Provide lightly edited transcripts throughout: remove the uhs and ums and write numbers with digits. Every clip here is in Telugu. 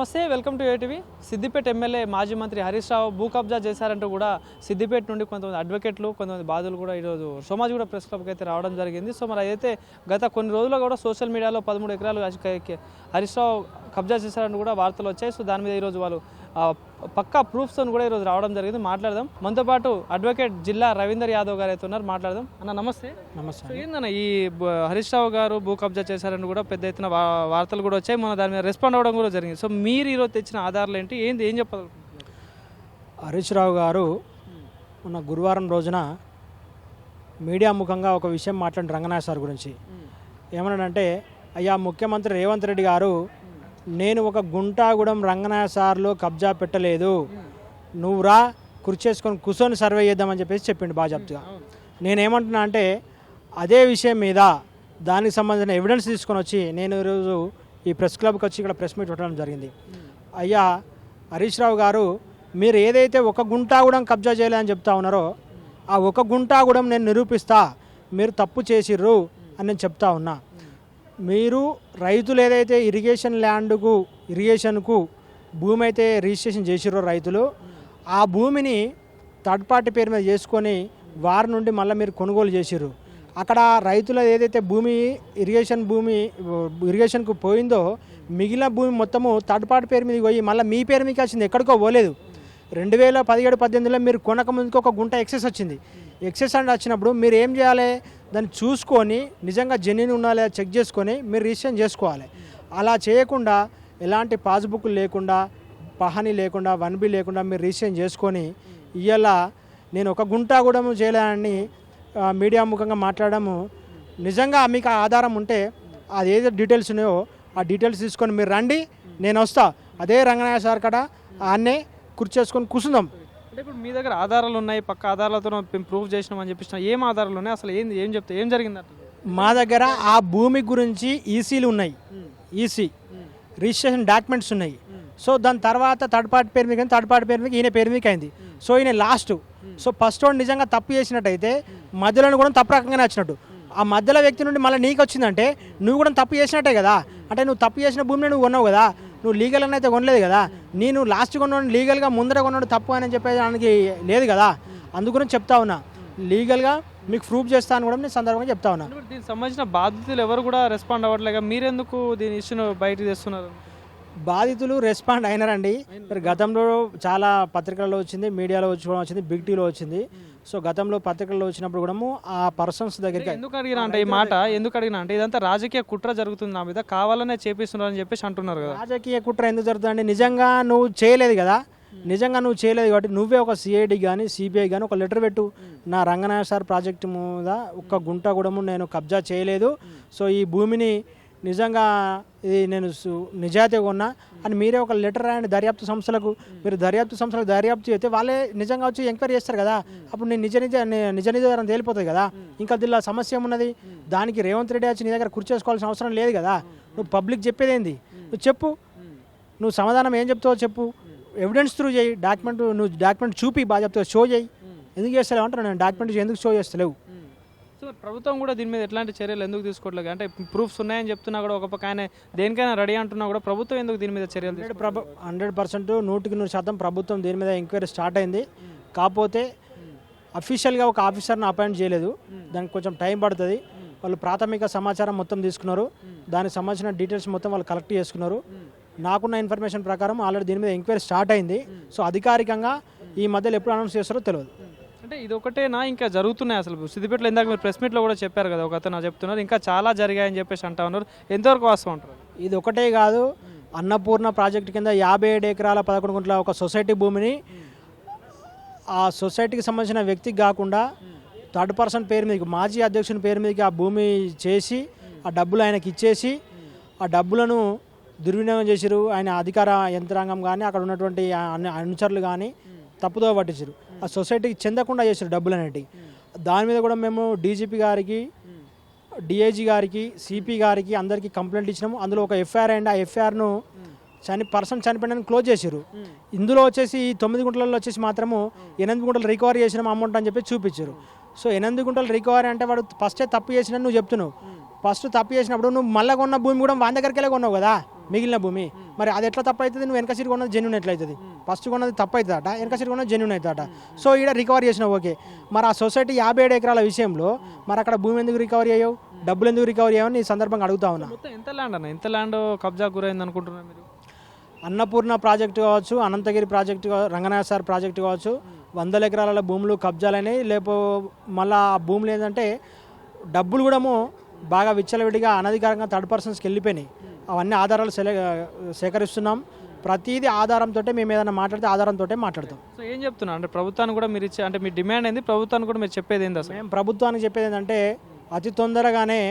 నమస్తే, welcome to ATV. Siddipet MLA మాజీ మంత్రి హరీష్ రావు భూ కబ్జా చేశారంటూ కూడా సిద్దిపేట నుండి కొంతమంది అడ్వకేట్లు, కొంతమంది బాధితులు కూడా ఈరోజు సోమాజిగూడ ప్రెస్ క్లబ్కి అయితే రావడం జరిగింది. సో మరి అయితే గత కొన్ని రోజుల్లో కూడా సోషల్ మీడియాలో 13 ఎకరాలు హరీష్ రావు కబ్జా చేశారంటూ కూడా వార్తలు వచ్చాయి. సో దాని మీద ఈరోజు వాళ్ళు పక్కా ప్రూఫ్స్తో కూడా ఈరోజు రావడం జరిగింది. మాట్లాడదాం. మనతో పాటు అడ్వకేట్ జిల్లా రవీందర్ యాదవ్ గారు అయితే ఉన్నారు. మాట్లాడదాం. అన్న నమస్తే. నమస్తే. సో ఏందన్న ఈ హరీష్ రావు గారు భూ కబ్జా చేశారని కూడా పెద్ద ఎత్తున వార్తలు కూడా వచ్చాయి. మన దాని మీద రెస్పాండ్ అవ్వడం కూడా జరిగింది. సో మీరు ఈరోజు తెచ్చిన ఆధారాలు ఏంటి, ఏం చెప్పాలి? హరీష్ రావు గారు మొన్న గురువారం రోజున మీడియా ముఖంగా ఒక విషయం మాట్లాడిన రంగనాథ్ సార్ గురించి ఏమన్నాడంటే, అయ్యా ముఖ్యమంత్రి రేవంత్ రెడ్డి గారు, నేను ఒక గుంటాగూడెం రంగనాథ్ సార్లో కబ్జా పెట్టలేదు, నువ్వు రా కుర్చేసుకొని కూర్చొని సర్వే చేద్దామని చెప్పేసి చెప్పిండు బాజాప్తుగా. నేనేమంటున్నా అంటే, అదే విషయం మీద దానికి సంబంధించిన ఎవిడెన్స్ తీసుకొని వచ్చి నేను ఈరోజు ఈ ప్రెస్ క్లబ్కి వచ్చి ఇక్కడ ప్రెస్ మీట్ పెట్టడం జరిగింది. అయ్యా హరీష్ రావు గారు, మీరు ఏదైతే ఒక గుంటాగూడెం కబ్జా చేయలేదని చెప్తా ఉన్నారో, ఆ ఒక గుంటాగూడెం నేను నిరూపిస్తా, మీరు తప్పు చేసిర్రు అని నేను చెప్తా ఉన్నా. మీరు రైతులు ఏదైతే ఇరిగేషన్కు భూమి అయితే రిజిస్ట్రేషన్ చేసిర్రో రైతులు, ఆ భూమిని థర్డ్ పార్టీ పేరు మీద చేసుకొని వారి నుండి మళ్ళీ మీరు కొనుగోలు చేసిర్రు. అక్కడ రైతుల ఏదైతే భూమి ఇరిగేషన్కు పోయిందో, మిగిలిన భూమి మొత్తము థర్డ్ పార్టీ పేరు మీద పోయి మళ్ళీ మీ పేరు మీకు వచ్చింది, ఎక్కడికో పోలేదు. 2017-18లో మీరు కొనక ముందుకు ఒక గుంట ఎక్సెస్ వచ్చింది. ఎక్సెస్ అంటే వచ్చినప్పుడు మీరు ఏం చేయాలి, దాన్ని చూసుకొని నిజంగా జెన్యున్ ఉన్నా లేదా చెక్ చేసుకొని మీరు రిజిస్ట్రేషన్ చేసుకోవాలి. అలా చేయకుండా ఎలాంటి పాస్బుక్లు లేకుండా, పహానీ లేకుండా, 1B లేకుండా మీరు రిజిస్ట్రేషన్ చేసుకొని ఇవాళ నేను ఒక గుంట కూడా చేయలేనని మీడియా ముఖంగా మాట్లాడము. నిజంగా మీకు ఆ ఆధారం ఉంటే అది ఏదో డీటెయిల్స్ ఉన్నాయో ఆ డీటెయిల్స్ తీసుకొని మీరు రండి, నేను వస్తా. అదే రంగనాథ్ సార్ కాడ ఆన్నే కూర్చేసుకొని కూర్చుందాం. అంటే ఇప్పుడు మీ దగ్గర ఆధారాలు ఉన్నాయి, పక్క ఆధారాలతో మేము ప్రూఫ్ చేసినామని చెప్పిన ఏం ఆధారాలు ఉన్నాయి, అసలు ఏం జరిగింది? మా దగ్గర ఆ భూమి గురించి ఈసీలు ఉన్నాయి, ఈసీ రిజిస్ట్రేషన్ డాక్యుమెంట్స్ ఉన్నాయి. సో దాని తర్వాత థర్డ్ పార్టీ పేరు మీకు థర్డ్ పార్టీ పేరు మీకు ఈయన పేరు మీకు అయింది. సో ఈయన లాస్ట్. సో ఫస్ట్ వాడు నిజంగా తప్పు చేసినట్టయితే మధ్యలో కూడా తప్పు రకంగానే వచ్చినట్టు. ఆ మధ్యలో వ్యక్తి నుండి మళ్ళీ నీకు వచ్చిందంటే నువ్వు కూడా తప్పు చేసినట్టే కదా. అంటే నువ్వు తప్పు చేసిన భూమిని నువ్వు కొన్నావు కదా, నువ్వు లీగల్ అని అయితే కొనలేదు కదా. నేను లాస్ట్ కొన్నాడు లీగల్గా ముందర కొన్నాడు తప్పు అని చెప్పేదానికి లేదు కదా. అందుగురించి చెప్తా ఉన్నా, లీగల్గా మీకు ప్రూఫ్ చేస్తాను కూడా నేను సందర్భంగా చెప్తా ఉన్నా. దీనికి సంబంధించిన బాధితులు ఎవరు కూడా రెస్పాండ్ అవ్వట్లేక మీరెందుకు దీని ఇష్యూను బయటకు తెస్తున్నారు? బాధితులు రెస్పాండ్ అయినారండి. మరి గతంలో చాలా పత్రికల్లో వచ్చింది, మీడియాలో వచ్చింది, బిగ్ టీలో వచ్చింది. సో గతంలో పత్రికల్లో వచ్చినప్పుడు కూడా ఆ పర్సన్స్ దగ్గరికి ఎందుకు అడిగినా అంటే, ఈ మాట ఎందుకు అడిగినా అంటే, ఇదంతా రాజకీయ కుట్ర జరుగుతుంది నా మీద, కావాలనే చేపిస్తున్నారు అని చెప్పేసి అంటున్నారు కదా. రాజకీయ కుట్ర ఎందుకు జరుగుతుందండి? నిజంగా నువ్వు చేయలేదు కదా. నిజంగా నువ్వు చేయలేదు కాబట్టి నువ్వే ఒక సిఐడి కానీ సిబిఐ కానీ ఒక లెటర్ పెట్టు, నా రంగనాథ్ సార్ ప్రాజెక్టు మీద ఒక్క గుంట కూడా నేను కబ్జా చేయలేదు, సో ఈ భూమిని నిజంగా ఇది నేను నిజాయితీగా ఉన్నా అని మీరే ఒక లెటర్ రాయండి దర్యాప్తు సంస్థలకు. మీరు దర్యాప్తు సంస్థలకు దర్యాప్తు చేస్తే వాళ్ళే నిజంగా వచ్చి ఎంక్వైరీ చేస్తారు కదా. అప్పుడు నేను నిజారం తేలిపోతుంది కదా. ఇంకా దీనిలో సమస్య ఏమున్నది? దానికి రేవంత్ రెడ్డి వచ్చి నీ దగ్గర కూర్చేసుకోవాల్సిన అవసరం లేదు కదా. నువ్వు పబ్లిక్ చెప్పేది ఏంది? నువ్వు చెప్పు, నువ్వు సమాధానం ఏం చెప్తావో చెప్పు, ఎవిడెన్స్ త్రూ చేయి, నువ్వు డాక్యుమెంట్ చూపి బాగా చెప్తావు, షో చేయి. ఎందుకు చేస్తలేవు అంటారు, నేను డాక్యుమెంట్ ఎందుకు షో చేస్తలేవు? సో ప్రభుత్వం కూడా దీని మీద ఎట్లాంటి చర్యలు ఎందుకు తీసుకోవట్లేదు? అంటే ప్రూఫ్స్ ఉన్నాయని చెప్తున్నా కూడా, ఒక పక్క ఆయన దేనికైనా రెడీ అంటున్నా కూడా ప్రభుత్వం ఎందుకు దీని మీద చర్యలు? 100% 100% ప్రభుత్వం దీని మీద ఎంక్వైరీ స్టార్ట్ అయింది. కాకపోతే అఫీషియల్గా ఒక ఆఫీసర్ని అపాయింట్ చేయలేదు, దానికి కొంచెం టైం పడుతుంది. వాళ్ళు ప్రాథమిక సమాచారం మొత్తం తీసుకున్నారు, దానికి సంబంధించిన డీటెయిల్స్ మొత్తం వాళ్ళు కలెక్ట్ చేసుకున్నారు. నాకున్న ఇన్ఫర్మేషన్ ప్రకారం ఆల్రెడీ దీని మీద ఎంక్వైరీ స్టార్ట్ అయింది. సో అధికారికంగా ఈ మధ్యలో ఎప్పుడు అనౌన్స్ చేస్తారో తెలియదు. అంటే ఇది ఒకటేనా, ఇంకా జరుగుతున్నాయి? అసలు సిద్దిపేటలో ఇందాక మీరు ప్రెస్ మీట్లో కూడా చెప్పారు కదా, ఒక అతను చెప్తున్నారు ఇంకా చాలా జరిగాయని చెప్పేసి అంటా ఉన్నారు. ఎంతవరకు వాస్తవం అంటారు? ఇది ఒకటే కాదు, అన్నపూర్ణ ప్రాజెక్టు కింద 57 ఎకరాల 11 గుంటల ఒక సొసైటీ భూమిని ఆ సొసైటీకి సంబంధించిన వ్యక్తికి కాకుండా థర్డ్ పర్సన్ పేరు మీదకి, మాజీ అధ్యక్షుని పేరు మీదకి ఆ భూమి చేసి ఆ డబ్బులు ఆయనకి ఇచ్చేసి ఆ డబ్బులను దుర్వినియోగం చేసిరు. ఆయన అధికార యంత్రాంగం కానీ అక్కడ ఉన్నటువంటి అనుచరులు కానీ తప్పుదో పట్టించారు, ఆ సొసైటీకి చెందకుండా చేశారు డబ్బులు అనేటివి. దాని మీద కూడా మేము డీజీపీ గారికి, డిఐజీ గారికి, సిపి గారికి అందరికీ కంప్లైంట్ ఇచ్చినాము. అందులో ఒక ఎఫ్ఐఆర్ అండి, ఆ ఎఫ్ఐఆర్ను పర్సన్ చనిపోయిన క్లోజ్ చేశారు. ఇందులో వచ్చేసి ఈ 9 గుంటలలో వచ్చేసి మాత్రము 8 గుంటలు రికవరీ చేసిన అమౌంట్ అని చెప్పి చూపించారు. సో 8 గుంటలు రికవరీ అంటే వాడు ఫస్టే తప్పు చేసిన నువ్వు చెప్తున్నావు. ఫస్ట్ తప్పు చేసినప్పుడు నువ్వు మళ్ళీ కొన్న భూమి కూడా వాని దగ్గరికి వెళ్ళి కొన్నావు కదా, మిగిలిన భూమి మరి అది ఎట్లా తప్పు అవుతుంది? నువ్వు వెనక సీట్ కొన్నది జెన్యున్ ఎట్లయితుంది? ఫస్ట్ కొన్నది తప్పు అవుతుందట, వెనక సీట్ కొన్నది జెన్యున్ అవుతుందట. సో ఈడ రికవరీ చేసినావు ఓకే, మరి ఆ సొసైటీ 57 ఎకరాల విషయంలో మరి అక్కడ భూమి ఎందుకు రికవరీ అయ్యావు, డబ్బులు ఎందుకు రికవరీ అయ్యావని ఈ సందర్భంగా అడుగుతా ఉన్నా. మొత్తం ఎంత ల్యాండ్ అన్న, ఎంత ల్యాండ్ కబ్జా గురైంది అనుకుంటున్నారు మీరు? అన్నపూర్ణ ప్రాజెక్టు కావచ్చు, Anantagiri project, Ranganatha sir project కావచ్చు, 100 ఎకరాల భూములు కబ్జాలైనాయి. లేపో మళ్ళీ ఆ భూములు ఏంటంటే డబ్బులు కూడా బాగా విచ్చలవిడిగా అనధికారంగా థర్డ్ పర్సన్స్కి వెళ్ళిపోయినాయి. అవన్నీ ఆధారాలు సేకరిస్తున్నాం. ప్రతిదీ ఆధారంతో మేము ఏదైనా మాట్లాడితే ఆధారంతో మాట్లాడతాం. సో ఏం చెప్తున్నా అంటే ప్రభుత్వానికి కూడా మీరు ఇచ్చే అంటే మీ డిమాండ్ ఏంది, ప్రభుత్వానికి కూడా మీరు చెప్పేది ఏంది అసలు? మేము ప్రభుత్వానికి చెప్పేది ఏంటంటే అతి తొందరగానే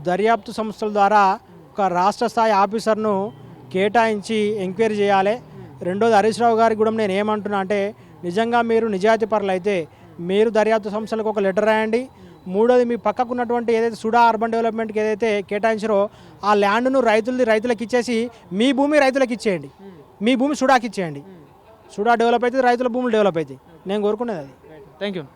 దర్యాప్తు సంస్థల ద్వారా ఒక రాష్ట్ర స్థాయి ఆఫీసర్ను కేటాయించి ఎంక్వైరీ చేయాలి. రెండోది హరీష్ రావు గారికి కూడా నేను ఏమంటున్నా అంటే నిజంగా మీరు నిజాయితీ పరులు అయితే మీరు దర్యాప్తు సంస్థలకు ఒక లెటర్ రాయండి. మూడోది మీ పక్కకు ఉన్నటువంటి ఏదైతే సుడా అర్బన్ డెవలప్మెంట్కి ఏదైతే కేటాయించారో ఆ ల్యాండ్ను రైతులకు ఇచ్చేసి మీ భూమి రైతులకు ఇచ్చేయండి, మీ భూమి సుడాకి ఇచ్చేయండి. సుడా డెవలప్ అవుతుంది, రైతుల భూములు డెవలప్ అవుతాయి. నేను కోరుకునేది అది. Thank you.